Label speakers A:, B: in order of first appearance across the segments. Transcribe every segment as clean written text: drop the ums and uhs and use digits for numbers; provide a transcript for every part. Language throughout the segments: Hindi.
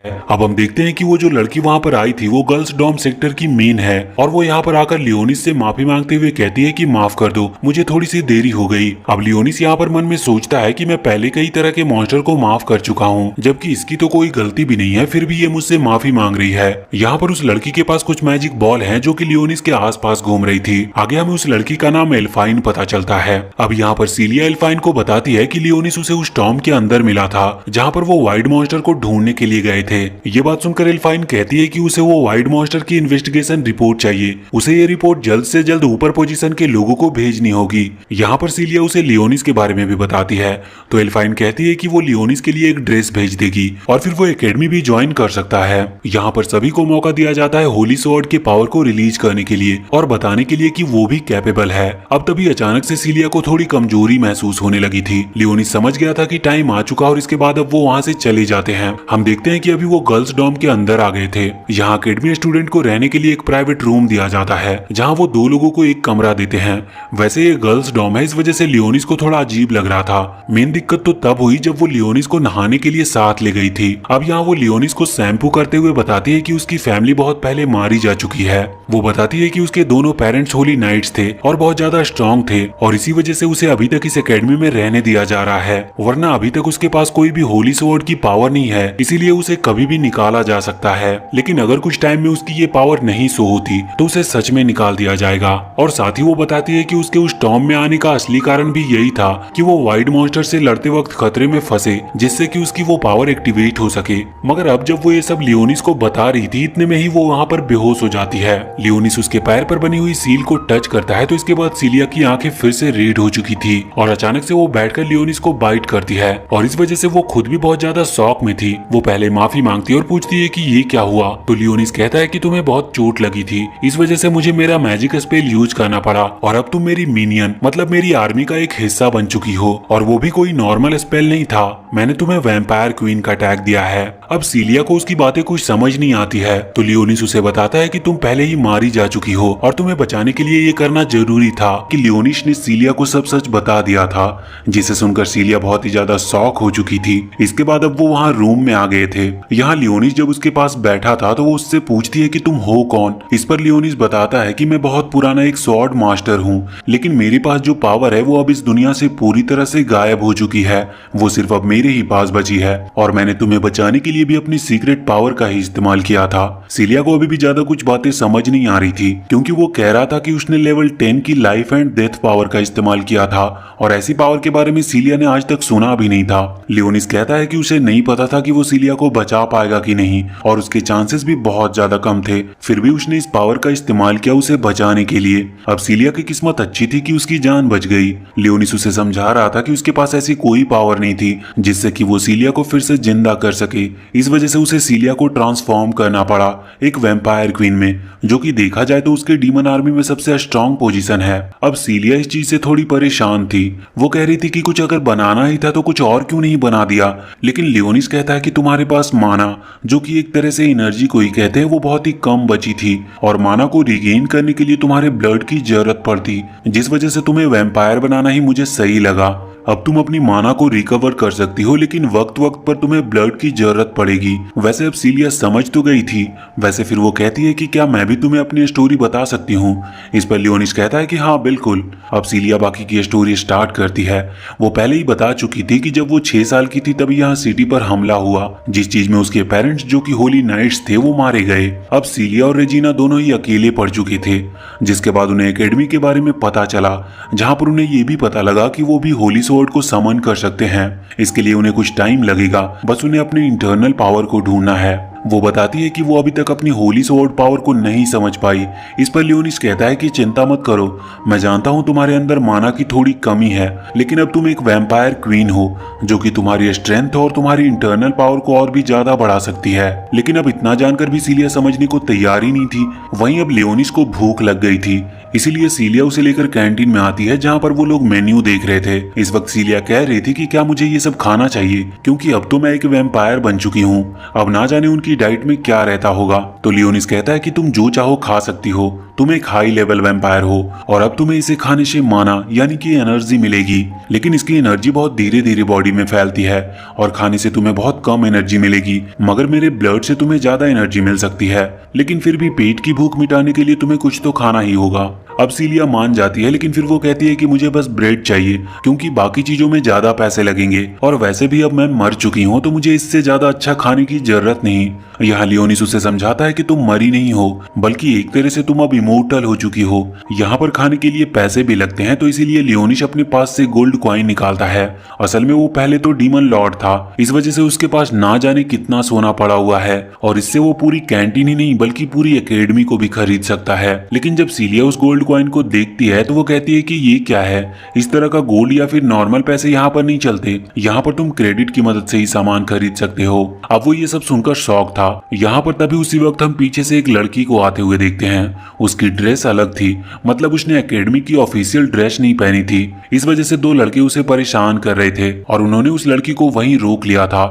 A: अब हम देखते हैं कि वो जो लड़की वहाँ पर आई थी वो गर्ल्स डॉम सेक्टर की मेन है और वो यहाँ पर आकर लियोनिस से माफी मांगते हुए कहती है कि माफ कर दो, मुझे थोड़ी सी देरी हो गई। अब लियोनिस यहाँ पर मन में सोचता है कि मैं पहले कई तरह के मॉन्स्टर को माफ कर चुका हूँ, जबकि इसकी तो कोई गलती भी नहीं है, फिर भी ये मुझसे माफी मांग रही है। यहाँ पर उस लड़की के पास कुछ मैजिक बॉल है जो कि लियोनिस के आसपास घूम रही थी। आगे हमें उस लड़की का नाम एल्फाइन पता चलता है। अब यहाँ पर सीलिया एल्फाइन को बताती है कि लियोनिस उसे उस टॉम के अंदर मिला था जहाँ पर वो वाइड मॉन्स्टर को ढूंढने के लिए गए थे। ये बात सुनकर एल्फाइन कहती है कि उसे वो वाइड मॉन्स्टर की इन्वेस्टिगेशन रिपोर्ट चाहिए, उसे ये रिपोर्ट जल्द से जल्द ऊपर पोजीशन के लोगों को भेजनी होगी। यहाँ पर सीलिया उसे लियोनिस के बारे में भी बताती है, तो एल्फाइन कहती है कि वो लियोनिस के लिए एक ड्रेस भेज देगी और फिर वो एकेडमी भी ज्वाइन कर सकता है। यहाँ पर सभी को मौका दिया जाता है होली स्वॉर्ड के पावर को रिलीज करने के लिए और बताने के लिए कि वो भी कैपेबल है। अब तभी अचानक से सीलिया को थोड़ी कमजोरी महसूस होने लगी थी। लियोनिस समझ गया था कि टाइम आ चुका और इसके बाद अब वो वहाँ से चले जाते हैं। हम देखते हैं कि अभी वो गर्ल्स डॉम के अंदर आ गए थे। यहाँ अकेडमी स्टूडेंट को रहने के लिए एक प्राइवेट रूम दिया जाता है जहाँ वो दो लोगों को एक कमरा देते हैं। वैसे ये गर्ल्स डॉम है, इस वजह से लियोनिस को थोड़ा अजीब लग रहा था। मेन दिक्कत तो तब हुई जब वो लियोनिस को नहाने के लिए साथ ले गई थी। अब यहाँ वो लियोनिस को शैम्पू करते हुए बताती है कि उसकी फैमिली बहुत पहले मारी जा चुकी है। वो बताती है कि उसके दोनों पेरेंट्स होली नाइट्स थे और बहुत ज्यादा स्ट्रॉन्ग थे और इसी वजह से उसे अभी तक इस एकेडमी में रहने दिया जा रहा है, वरना अभी तक उसके पास कोई भी होली स्वॉर्ड की पावर नहीं है, इसीलिए उसे कभी भी निकाला जा सकता है। लेकिन अगर कुछ टाइम में उसकी ये पावर नहीं शो होती तो उसे सच में निकाल दिया जाएगा। और साथ ही वो बताती है कि उसके उस टॉम में आने का असली कारण भी यही था कि वो वाइड मॉन्स्टर से लड़ते वक्त खतरे में फंसे, जिससे कि उसकी वो पावर एक्टिवेट हो सके। मगर अब जब वो ये सब लियोनिस को बता रही थी, इतने में ही वो वहाँ पर बेहोश हो जाती है। लियोनिस उसके पैर पर बनी हुई सील को टच करता है तो इसके बाद सीलिया की आंखें फिर से रेड हो चुकी थी और अचानक से वो बैठकर लियोनिस को बाइट करती है और इस वजह से वो खुद भी बहुत ज्यादा शॉक में थी। वो पहले माफी मांगती है और पूछती है कि ये क्या हुआ, तो लियोनिस कहता है कि तुम्हें बहुत चोट लगी थी, इस वजह से मुझे मेरा मैजिक स्पेल यूज करना पड़ा और अब तुम मेरी मिनियन मतलब मेरी आर्मी का एक हिस्सा बन चुकी हो, और वो भी कोई नॉर्मल स्पेल नहीं था, मैंने तुम्हें वैम्पायर क्वीन का टैग दिया है। अब सीलिया को उसकी बातें कुछ समझ नहीं आती है, तो लियोनिस उसे बताता है कि तुम पहले ही मारी जा चुकी हो और तुम्हें बचाने के लिए ये करना जरूरी था कि लियोनिस ने सीलिया को सब सच बता दिया था, जिसे सुनकर सीलिया बहुत ही ज्यादा शॉक हो चुकी थी। इसके बाद अब वो वहाँ रूम में आ गए थे। यहाँ लियोनिस जब उसके पास बैठा था तो वो उससे पूछती है कि तुम हो कौन। इस पर लियोनिस बताता है कि मैं बहुत पुराना एक स्वॉर्ड मास्टर हूँ, लेकिन मेरे पास जो पावर है वो अब इस दुनिया से पूरी तरह से गायब हो चुकी है, वो सिर्फ अब मेरे ही पास बची है और मैंने तुम्हें बचाने के लिए भी अपनी सीक्रेट पावर का ही इस्तेमाल किया था। सीलिया को अभी भी ज्यादा कुछ बातें समझ नहीं आ रही थी क्योंकि वो कह रहा था कि उसने लेवल 10 की लाइफ एंड डेथ पावर का इस्तेमाल किया था और ऐसी पावर के बारे में सीलिया ने आज तक सुना भी नहीं था। लियोनिस कहता है कि उसे नहीं पता था कि वो सीलिया को बचा पाएगा कि नहीं और उसके चांसेस भी बहुत ज्यादा कम थे, फिर भी उसने इस पावर का इस्तेमाल किया उसे बचाने के लिए। अब सीलिया की किस्मत अच्छी थी कि उसकी जान बच गई। लियोनिस उसे समझा रहा था कि उसके पास ऐसी कोई पावर नहीं थी जिससे कि वो सीलिया को फिर से जिंदा कर सके, इस वजह से उसे सीलिया को ट्रांसफॉर्म करना पड़ा एक वैम्पायर क्वीन में, जो कि देखा जाए तो उसके डीमन आर्मी में सबसे स्ट्रॉन्ग पोजीशन है। अब सीलिया इस चीज से थोड़ी परेशान थी, वो कह रही थी कि कुछ अगर बनाना ही था तो कुछ और क्यों नहीं बना दिया, लेकिन लियोनिस कहता है कि तुम्हारे पास माना, जो कि एक तरह से एनर्जी को ही कहते हैं, वो बहुत ही कम बची थी और माना को रिगेन करने के लिए तुम्हारे ब्लड की जरूरत पड़ती, जिस वजह से तुम्हें वैम्पायर बनाना ही मुझे सही लगा। अब तुम अपनी माना को रिकवर कर सकती हो, लेकिन वक्त वक्त पर तुम्हें ब्लड की जरूरत पड़ेगी। वैसे अब सीलिया समझ तो गई थी। वैसे फिर वो कहती है कि क्या मैं भी तुम्हें अपनी स्टोरी बता सकती हूँ। इस पर लियोनिस कहता है कि हाँ बिल्कुल। अब सीलिया बाकी की स्टोरी स्टार्ट करती है। वो पहले ही बता चुकी थी कि जब वो 6 साल की थी तभी यहाँ सिटी पर हमला हुआ, जिस चीज में उसके पेरेंट्स जो कि होली नाइट्स थे वो मारे गए। अब सीलिया और रेजिना दोनों ही अकेले पड़ चुके थे, जिसके बाद उन्हें एकेडमी के बारे में पता चला, जहाँ पर उन्हें ये भी पता लगा कि वो भी होली स्वॉर्ड को समन कर सकते हैं। इसके लिए उन्हें कुछ टाइम लगेगा, बस उन्हें अपने इंटरनल पावर को ढूंढना है। वो बताती है कि वो अभी तक अपनी होली स्वॉर्ड पावर को नहीं समझ पाई। इस पर लियोनिस कहता है कि चिंता मत करो, मैं जानता हूँ तुम्हारे अंदर माना की थोड़ी कमी है, लेकिन अब तुम एक वैम्पायर क्वीन हो जो कि तुम्हारी स्ट्रेंथ और तुम्हारी इंटरनल पावर को और भी ज्यादा बढ़ा सकती है। लेकिन अब इतना जानकर भी सीलिया समझने को तैयार ही नहीं थी। वहीं अब लियोनिस को भूख लग गई थी, इसीलिए सीलिया उसे लेकर कैंटीन में आती है जहाँ पर वो लोग मेन्यू देख रहे थे। इस वक्त सीलिया कह रही थी कि क्या मुझे ये सब खाना चाहिए, क्योंकि अब तो मैं एक वैम्पायर बन चुकी हूँ, अब ना जाने उनकी डाइट में क्या रहता होगा। तो लियोनिस कहता है कि तुम जो चाहो खा सकती हो, तुम एक हाई लेवल वैम्पायर हो और अब तुम्हें इसे खाने से माना यानी कि एनर्जी मिलेगी, लेकिन इसकी एनर्जी बहुत धीरे धीरे बॉडी में फैलती है और खाने से तुम्हें बहुत कम एनर्जी मिलेगी, मगर मेरे ब्लड से तुम्हें ज्यादा एनर्जी मिल सकती है। लेकिन फिर भी पेट की भूख मिटाने के लिए तुम्हें कुछ तो खाना ही होगा। अब सीलिया मान जाती है, लेकिन फिर वो कहती है कि मुझे बस ब्रेड चाहिए क्योंकि बाकी चीजों में ज्यादा पैसे लगेंगे और वैसे भी अब मैं मर चुकी हूँ तो मुझे इससे ज्यादा अच्छा खाने की जरूरत नहीं। यहाँ लियोनिस उसे समझाता है कि तुम मरी नहीं हो बल्कि एक तरह से तुम अब इमोर्टल हो चुकी हो। यहाँ पर खाने के लिए पैसे भी लगते हैं तो इसीलिए लियोनिस अपने पास से गोल्ड कॉइन निकालता है। असल में वो पहले तो डीमन लॉर्ड था, इस वजह से उसके पास ना जाने कितना सोना पड़ा हुआ है और इससे वो पूरी कैंटीन ही नहीं बल्कि पूरी एकेडमी को भी खरीद सकता है। लेकिन जब सीलिया उस गोल्ड कॉइन को देखती है तो वो कहती है कि ये क्या है, इस तरह का गोल्ड या फिर नॉर्मल पैसे यहाँ पर नहीं चलते, यहाँ पर तुम क्रेडिट की मदद से ही सामान खरीद सकते हो। अब वो ये सब सुनकर शॉक था। यहाँ पर तभी उसी वक्त हम पीछे से एक लड़की को आते हुए देखते हैं। उसकी ड्रेस अलग थी, मतलब उसने एकेडमी की ऑफिशियल ड्रेस नहीं पहनी थी। इस वजह से दो लड़के उसे परेशान कर रहे थे और उन्होंने उस लड़की को वहीं रोक लिया था।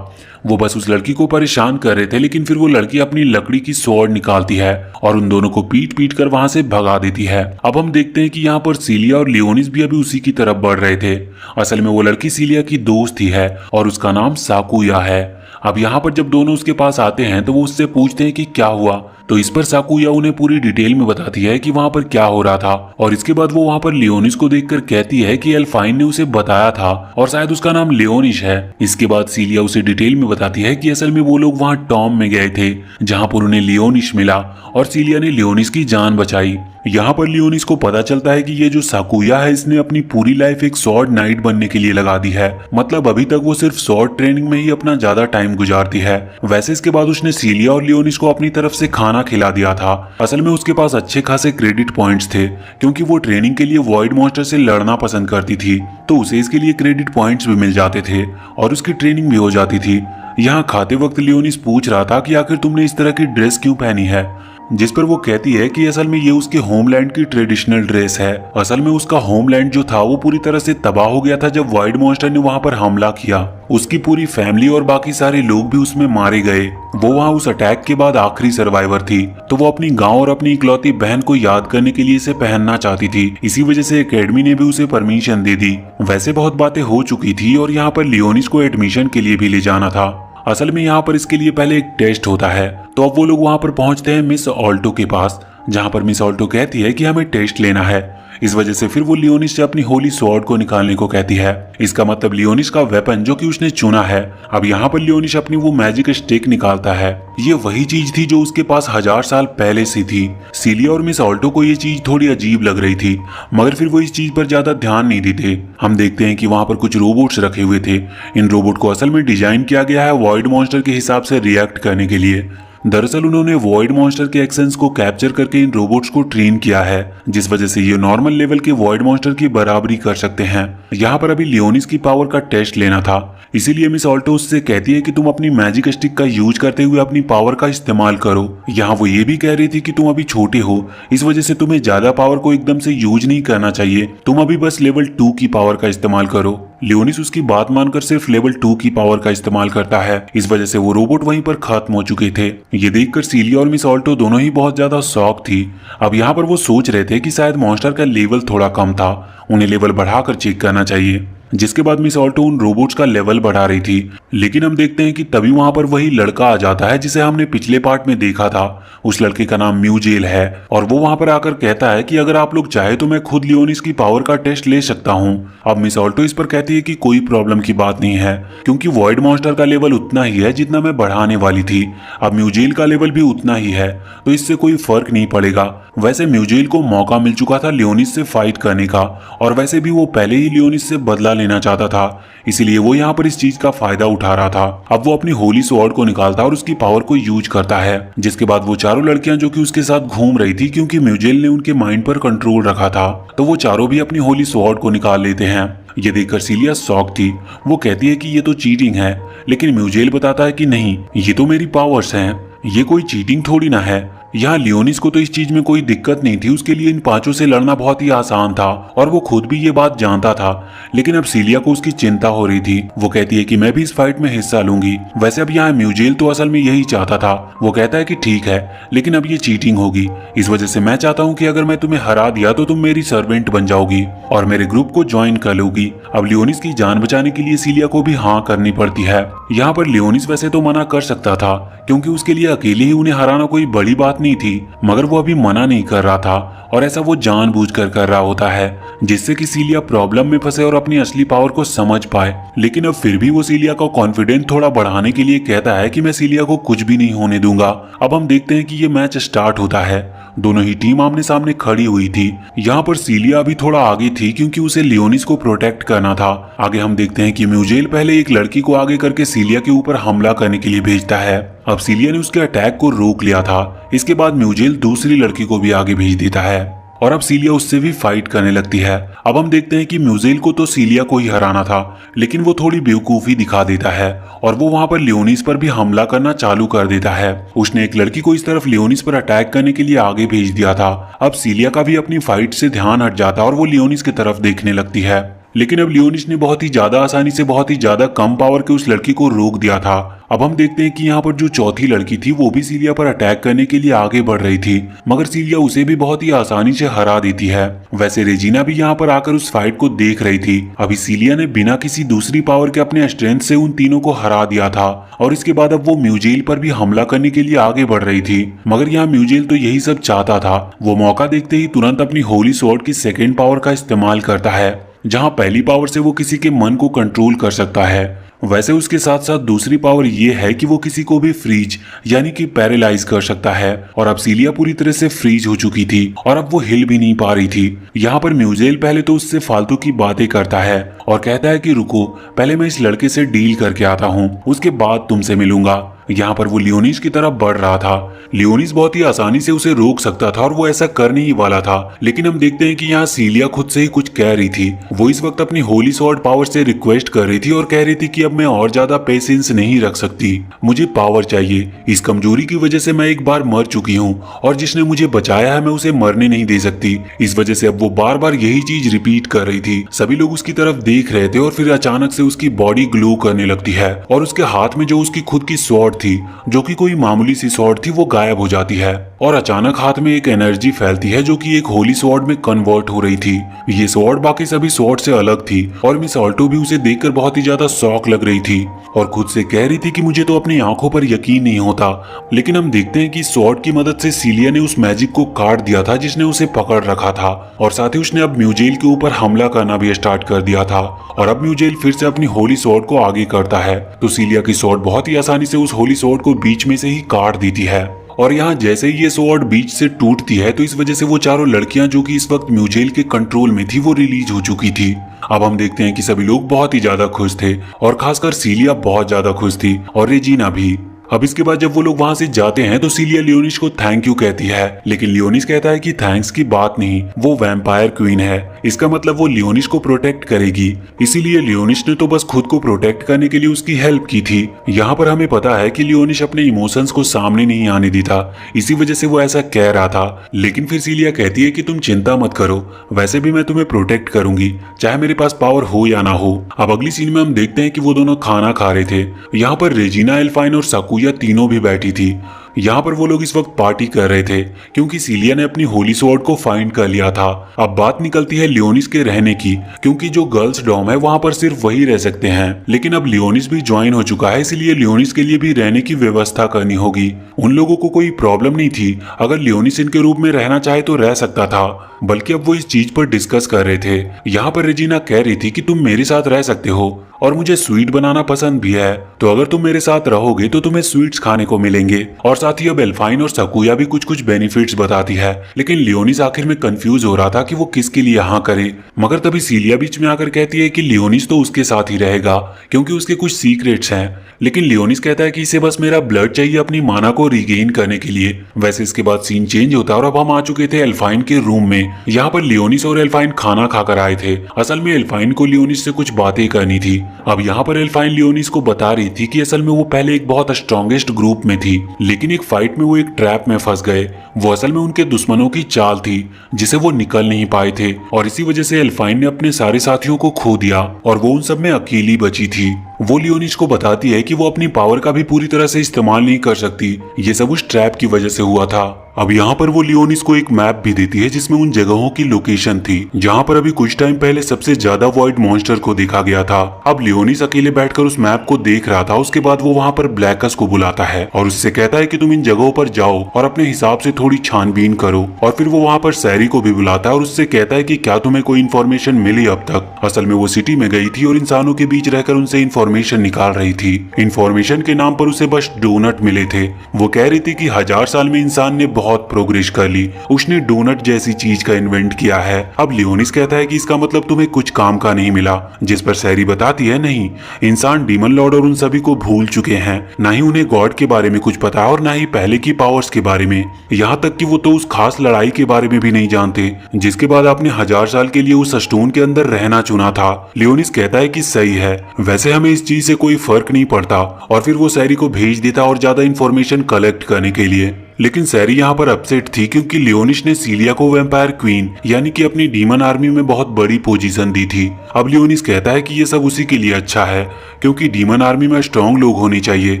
A: वो बस उस लड़की को परेशान कर रहे थे, लेकिन फिर वो लड़की अपनी लकड़ी की स्वॉर्ड निकालती है और उन दोनों को पीट पीट कर वहां से भगा देती है। अब हम देखते हैं कि यहाँ पर सीलिया और लियोनिस भी अभी उसी की तरफ बढ़ रहे थे। असल में वो लड़की सीलिया की दोस्त ही है और उसका नाम साकुया है। अब यहाँ पर जब दोनों उसके पास आते हैं तो वो उससे पूछते हैं कि क्या हुआ, तो इस पर साकुया उन्हें पूरी डिटेल में बताती है कि वहां पर क्या हो रहा था और इसके बाद वो वहां पर लियोनिस को देखकर कहती है कि एल्फाइन ने उसे बताया था और शायद उसका नाम लियोनिस है। इसके बाद सीलिया उसे डिटेल में बताती है कि असल में वो लोग वहां टॉम में गए थे जहां पर उन्हें लियोनिस मिला और सीलिया ने लियोनिस की जान बचाई। यहाँ पर लियोनिस को पता चलता है कि ये जो साकुया है इसने अपनी पूरी लाइफ एक स्वॉर्ड नाइट बनने के लिए लगा दी है, मतलब अभी तक वो सिर्फ स्वॉर्ड ट्रेनिंग में ही अपना ज्यादा टाइम गुजारती है। वैसे इसके बाद उसने सीलिया और लियोनिस को अपनी तरफ से खाना खिला दिया था। असल में उसके पास अच्छे खासे क्रेडिट पॉइंट्स थे क्योंकि वो ट्रेनिंग के लिए वॉइड मॉन्स्टर से लड़ना पसंद करती थी, तो उसे इसके लिए क्रेडिट पॉइंट्स भी मिल जाते थे और उसकी ट्रेनिंग भी हो जाती थी। यहाँ खाते वक्त लियोनिस पूछ रहा था कि आखिर तुमने इस तरह की ड्रेस क्यों पहनी है, जिस पर वो कहती है कि असल में ये उसके होमलैंड की ट्रेडिशनल ड्रेस है। असल में उसका होमलैंड जो था वो पूरी तरह से तबाह हो गया था जब वाइड मॉन्स्टर ने वहां पर हमला किया। उसकी पूरी फैमिली और बाकी सारे लोग भी उसमें मारे गए। वो वहां उस अटैक के बाद आखिरी सर्वाइवर थी, तो वो अपनी गांव और अपनी इकलौती बहन को याद करने के लिए इसे पहनना चाहती थी। इसी वजह से एकेडमी ने भी उसे परमिशन दे दी। वैसे बहुत बातें हो चुकी थी और यहाँ पर लियोनिस को एडमिशन के लिए भी ले जाना था। असल में यहाँ पर इसके लिए पहले एक टेस्ट होता है, तो अब वो लोग वहां पर पहुंचते हैं मिस ऑल्टो के पास, जहां पर मिस ऑल्टो कहती है कि हमें टेस्ट लेना है। इस वजह से फिर वो लियोनिस से अपनी होली स्वॉर्ड को निकालने को कहती है। इसका मतलब लियोनिस का वेपन जो कि उसने चुना है। अब यहाँ पर लियोनिस अपनी वो मैजिक स्टिक निकालता है। ये वही चीज थी जो उसके पास 1000 साल पहले से थी। सीलिया और मिस ऑल्टो को ये चीज थोड़ी अजीब लग रही थी, मगर फिर वो इस चीज पर ज्यादा ध्यान नहीं देते। हम देखते हैं कि वहां पर कुछ रोबोट्स रखे हुए थे। इन रोबोट को असल में डिजाइन किया गया है वॉइड मॉन्स्टर के हिसाब से रिएक्ट करने के लिए। दरअसल उन्होंने वॉइड मॉन्स्टर के एक्शंस को कैप्चर करके इन रोबोट्स को ट्रेन किया है, जिस वजह से ये नॉर्मल लेवल के वॉइड मॉन्स्टर की बराबरी कर सकते हैं। यहाँ पर अभी लियोनिस की पावर का टेस्ट लेना था, इसीलिए मिस ऑल्टो उससे कहती है कि तुम अपनी मैजिक स्टिक का यूज करते हुए अपनी पावर का इस्तेमाल करो। यहाँ वो ये भी कह रही थी कि तुम अभी छोटे हो, इस वजह से तुम्हें ज्यादा पावर को एकदम से यूज नहीं करना चाहिए, तुम अभी बस लेवल 2 की पावर का इस्तेमाल करो। लियोनिस उसकी बात मानकर सिर्फ लेवल 2 की पावर का इस्तेमाल करता है। इस वजह से वो रोबोट वहीं पर खत्म हो चुके थे। ये देखकर सीलिया और मिस ऑल्टो दोनों ही बहुत ज्यादा शॉक थी। अब यहाँ पर वो सोच रहे थे कि शायद मॉन्स्टर का लेवल थोड़ा कम था, उन्हें लेवल बढ़ाकर चेक करना चाहिए। जिसके बाद मिस ऑल्टो उन रोबोट्स का लेवल बढ़ा रही थी, लेकिन हम देखते हैं कि तभी वहां पर वही लड़का आ जाता है जिसे हमने पिछले पार्ट में देखा था। उस लड़के का नाम म्यूजेल है और वो वहां पर आकर कहता है कि अगर आप लोग चाहे तो मैं खुद लियोनिस की पावर का टेस्ट ले सकता हूं। अब मिस ऑल्टो इस पर कहती है कि कोई प्रॉब्लम की बात नहीं है, क्योंकि वॉइड मॉन्स्टर का लेवल उतना ही है जितना मैं बढ़ाने वाली थी। अब म्यूजेल का लेवल भी उतना ही है, तो इससे कोई फर्क नहीं पड़ेगा। वैसे म्यूजेल को मौका मिल चुका था लियोनिस से फाइट करने का, और वैसे भी वो पहले ही लियोनिस से बदला लेना चाहता था, इसीलिए वो यहाँ पर इस चीज का फायदा उठा रहा था। अब वो अपनी होली स्वॉर्ड को निकालता और उसकी पावर को यूज करता है, जिसके बाद वो चारों लड़कियां जो कि उसके साथ घूम रही थी, क्योंकि म्यूजेल ने उनके माइंड पर कंट्रोल रखा था, तो वो चारों भी अपनी होली स्वॉर्ड को निकाल लेते हैं। ये देखकर सीलिया शॉक थी। वो कहती है कि ये तो चीटिंग है, लेकिन म्यूजेल बताता है कि नहीं, ये तो मेरी पावर्स हैं, ये कोई चीटिंग थोड़ी ना है। यहाँ लियोनिस को तो इस चीज में कोई दिक्कत नहीं थी, उसके लिए इन पांचों से लड़ना बहुत ही आसान था और वो खुद भी ये बात जानता था। लेकिन अब सीलिया को उसकी चिंता हो रही थी। वो कहती है कि मैं भी इस फाइट में हिस्सा लूंगी। वैसे अब यहाँ म्यूजेल तो असल में यही चाहता था। वो कहता है कि ठीक है, लेकिन अब ये चीटिंग होगी, इस वजह से मैं चाहता हूँ कि अगर मैं तुम्हें हरा दिया तो तुम मेरी सर्वेंट बन जाओगी और मेरे ग्रुप को ज्वाइन कर लोगी। अब लियोनिस की जान बचाने के लिए सीलिया को भी हाँ करनी पड़ती है। यहाँ पर लियोनिस वैसे तो मना कर सकता था, क्योंकि उसके लिए अकेले ही उन्हें हराना कोई बड़ी बात नहीं थी, मगर वो अभी मना नहीं कर रहा था और ऐसा वो जानबूझकर कर रहा होता है, जिससे कि सीलिया प्रॉब्लम में फंसे और अपनी असली पावर को समझ पाए। लेकिन अब फिर भी वो सीलिया का कॉन्फिडेंस थोड़ा बढ़ाने के लिए कहता है कि मैं सीलिया को कुछ भी नहीं होने दूंगा। अब हम देखते हैं कि ये मैच स्टार्ट होता है। दोनों ही टीम आमने सामने खड़ी हुई थी। यहाँ पर सीलिया अभी थोड़ा आगे थी, क्योंकि उसे लियोनिस को प्रोटेक्ट करना था। आगे हम देखते हैं कि म्यूजेल पहले एक लड़की को आगे करके सीलिया के ऊपर हमला करने के लिए भेजता है। अब सीलिया ने उसके अटैक को रोक लिया था। इसके बाद म्यूजेल दूसरी लड़की को भी आगे भेज देता है और अब सीलिया उससे भी फाइट करने लगती है। अब हम देखते हैं कि म्यूजेल को तो सीलिया को ही हराना था, लेकिन वो थोड़ी बेवकूफी दिखा देता है और वो वहां पर लियोनिस पर भी हमला करना चालू कर देता है। उसने एक लड़की को इस तरफ लियोनिस पर अटैक करने के लिए आगे भेज दिया था। अब सीलिया का भी अपनी फाइट से ध्यान हट जाता और वो लियोनिस की तरफ देखने लगती है। लेकिन अब लियोनिस ने बहुत ही ज्यादा आसानी से बहुत ही ज्यादा कम पावर के उस लड़की को रोक दिया था। अब हम देखते हैं कि यहाँ पर जो चौथी लड़की थी वो भी सीलिया पर अटैक करने के लिए आगे बढ़ रही थी, मगर सीलिया उसे भी बहुत ही आसानी से हरा देती है। वैसे रेजिना भी यहाँ पर आकर उस फाइट को देख रही थी। अभी सीलिया ने बिना किसी दूसरी पावर के अपने स्ट्रेंथ से उन तीनों को हरा दिया था और इसके बाद अब वो म्यूजेल पर भी हमला करने के लिए आगे बढ़ रही थी, मगर यहाँ म्यूजेल तो यही सब चाहता था। वो मौका देखते ही तुरंत अपनी होली स्वॉर्ड की सेकेंड पावर का इस्तेमाल करता है, जहां पहली पावर से वो किसी के मन को कंट्रोल कर सकता है। वैसे उसके साथ साथ दूसरी पावर ये है कि वो किसी को भी फ्रीज यानी कि पैरालाइज कर सकता है। और अब सीलिया पूरी तरह से फ्रीज हो चुकी थी और अब वो हिल भी नहीं पा रही थी। यहाँ पर म्यूजेल पहले तो उससे फालतू की बातें करता है और कहता है कि रुको, पहले मैं इस लड़के से डील करके आता हूँ, उसके बाद तुमसे मिलूंगा। यहाँ पर वो लियोनिस की तरफ बढ़ रहा था। लियोनिस बहुत ही आसानी से उसे रोक सकता था और वो ऐसा करने ही वाला था, लेकिन हम देखते हैं कि यहाँ सीलिया खुद से ही कुछ कह रही थी। वो इस वक्त अपनी होली स्वॉर्ड पावर से रिक्वेस्ट कर रही थी और कह रही थी कि अब मैं और ज्यादा पेशेंस नहीं रख सकती, मुझे पावर चाहिए। इस कमजोरी की वजह से मैं एक बार मर चुकी हूँ और जिसने मुझे बचाया है मैं उसे मरने नहीं दे सकती। इस वजह से अब वो बार बार यही चीज रिपीट कर रही थी। सभी लोग उसकी तरफ देख रहे थे और फिर अचानक से उसकी बॉडी ग्लो करने लगती है और उसके हाथ में जो उसकी खुद की स्वॉर्ड थी, जो कि कोई मामूली सी स्वॉर्ड थी, वो गायब हो जाती है और अचानक हाथ में एक एनर्जी फैलती है जो कि एक होली स्वॉर्ड में कन्वर्ट हो रही थी। ये स्वॉर्ड बाकी सभी स्वॉर्ड से अलग थी और मिस ऑल्टो भी उसे देखकर बहुत ही ज्यादा शॉक लग रही थी और खुद से कह रही थी कि मुझे तो अपनी आंखों पर यकीन नहीं होता। लेकिन हम देखते हैं कि स्वॉर्ड की मदद से सीलिया ने उस मैजिक को काट दिया था जिसने उसे पकड़ रखा था और साथ ही उसने अब म्यूजेल के ऊपर हमला करना भी स्टार्ट कर दिया था और अब म्यूजेल फिर से अपनी होली स्वॉर्ड को आगे करता है तो सीलिया की स्वॉर्ड बहुत ही आसानी से उस होली स्वॉर्ड को बीच में से ही काट देती है। और यहाँ जैसे ही ये स्वॉर्ड बीच से टूटती है तो इस वजह से वो चारों लड़कियां जो कि इस वक्त म्यूजेल के कंट्रोल में थी वो रिलीज हो चुकी थी। अब हम देखते हैं कि सभी लोग बहुत ही ज्यादा खुश थे और खासकर सीलिया बहुत ज्यादा खुश थी और रेजिना भी। अब इसके बाद जब वो लोग वहां से जाते हैं तो सीलिया लियोनिस को थैंक यू कहती है, लेकिन लियोनिस कहता है कि थैंक्स की बात नहीं, वो वैम्पायर क्वीन है, इसका मतलब वो लियोनिस को प्रोटेक्ट करेगी, इसीलिए लियोनिस ने तो बस खुद को प्रोटेक्ट करने के लिए उसकी हेल्प की थी। यहाँ पर हमें पता है कि लियोनिस अपने इमोशंस को सामने नहीं आने देता, इसी वजह से वो ऐसा कह रहा था। लेकिन फिर सीलिया कहती है कि तुम चिंता मत करो, वैसे भी मैं तुम्हें प्रोटेक्ट करूंगी, चाहे मेरे पास पावर हो या ना हो। अब अगली सीन में हम देखते हैं कि वो दोनों खाना खा रहे थे। यहाँ पर रेजिना, एल्फाइन और साकुया तीनों भी बैठी थी। यहाँ पर वो लोग इस वक्त पार्टी कर रहे थे क्योंकि सीलिया ने अपनी होली स्वॉर्ड को फाइंड कर लिया था। अब बात निकलती है लियोनिस के रहने की, क्योंकि जो गर्ल्स डॉम है वहां पर सिर्फ वही रह सकते हैं, लेकिन अब लियोनिस भी ज्वाइन हो चुका है, इसलिए लियोनिस के लिए भी रहने की व्यवस्था करनी होगी। उन लोगों को कोई प्रॉब्लम नहीं थी, अगर लियोनिस इनके रूप में रहना चाहे तो रह सकता था, बल्कि अब वो इस चीज पर डिस्कस कर रहे थे। यहाँ पर रेजिना कह रही थी कि तुम मेरे साथ रह सकते हो और मुझे स्वीट बनाना पसंद भी है, तो अगर तुम मेरे साथ रहोगे तो तुम्हें स्वीट्स खाने को मिलेंगे। और साथ ही अब एल्फाइन और साकुया भी कुछ कुछ बेनिफिट्स बताती है, लेकिन लियोनिस आखिर में कंफ्यूज हो रहा था कि वो किसके लिए हाँ करे। मगर तभी सीलिया बीच में आकर कहती है कि लियोनिस तो उसके साथ ही रहेगा क्योंकि उसके कुछ सीक्रेट्स हैं, लेकिन लियोनिस कहता है कि इसे बस मेरा ब्लड चाहिए अपनी माना को रिगेन करने के लिए। वैसे इसके बाद सीन चेंज होता है और अब हम आ चुके थे एल्फाइन के रूम में। यहाँ पर लियोनिस और एल्फाइन खाना खाकर आए थे। असल में एल्फाइन को लियोनिस से कुछ बातें करनी थी, अब यहाँ पर एल्फाइन लियोनिस को बता रही थी कि असल में वो पहले एक बहुत स्ट्रॉन्गेस्ट ग्रुप में थी, लेकिन एक फाइट में वो एक ट्रैप में फंस गए। वो असल में उनके दुश्मनों की चाल थी जिसे वो निकल नहीं पाए थे, और इसी वजह से एल्फाइन ने अपने सारे साथियों को खो दिया और वो उन सब में अकेली बची थी। वो लियोनिस को बताती है कि वो अपनी पावर का भी पूरी तरह से इस्तेमाल नहीं कर सकती, ये सब उस ट्रैप की वजह से हुआ था। अब यहाँ पर वो लियोनिस को एक मैप भी देती है जिसमें उन जगहों की लोकेशन थी जहाँ पर अभी कुछ टाइम पहले सबसे ज्यादा वॉइड मॉन्स्टर को देखा गया था। अब लियोनिस अकेले बैठकर उस मैप को देख रहा था। उसके बाद वो वहाँ पर ब्लैकस को बुलाता है और उससे कहता है कि तुम इन जगहों पर जाओ और अपने हिसाब से थोड़ी छानबीन करो। और फिर वो वहाँ पर सैरी को भी बुलाता है और उससे कहता है कि क्या तुम्हें कोई इन्फॉर्मेशन मिली अब तक। असल में वो सिटी में गई थी और इंसानों के बीच रहकर उनसे इन्फॉर्मेशन निकाल रही थी। इन्फॉर्मेशन के नाम पर उसे बस डोनट मिले थे। वो कह रही थी कि 1000 साल में इंसान ने बहुत प्रोग्रेस कर ली, उसने डोनट जैसी चीज का इन्वेंट किया है। अब लियोनिस कहता है कि इसका मतलब तुम्हें कुछ काम का नहीं मिला, जिस पर सैरी बताती है नहीं, इंसान डीमन लॉर्ड और उन सभी को भूल चुके हैं, ना ही उन्हें गॉड के बारे में कुछ पता है और ना ही पहले की पावर्स के बारे में। यहाँ तक कि वो तो उस खास लड़ाई के बारे में भी नहीं जानते जिसके बाद आपने 1000 साल के लिए उस स्टोन के अंदर रहना चुना था। लियोनिस कहता है कि सही है, वैसे हमें इस चीज से कोई फर्क नहीं पड़ता, और फिर वो सैरी को भेज देता और ज्यादा इन्फॉर्मेशन कलेक्ट करने के लिए। लेकिन सैरी यहाँ पर अपसेट थी क्योंकि लियोनिस ने सीलिया को वैम्पायर क्वीन यानी कि अपनी डीमन आर्मी में बहुत बड़ी पोजीशन दी थी। अब लियोनिस कहता है कि ये सब उसी के लिए अच्छा है क्योंकि डीमन आर्मी में स्ट्रॉन्ग लोग होने चाहिए।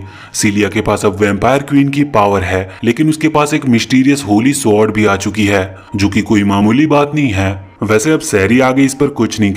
A: सीलिया के पास अब वैम्पायर क्वीन की पावर है, लेकिन उसके पास एक मिस्टीरियस होली स्वॉर्ड भी आ चुकी है जो कि कोई मामूली बात नहीं है। वैसे अब सैरी आगे इस पर कुछ नहीं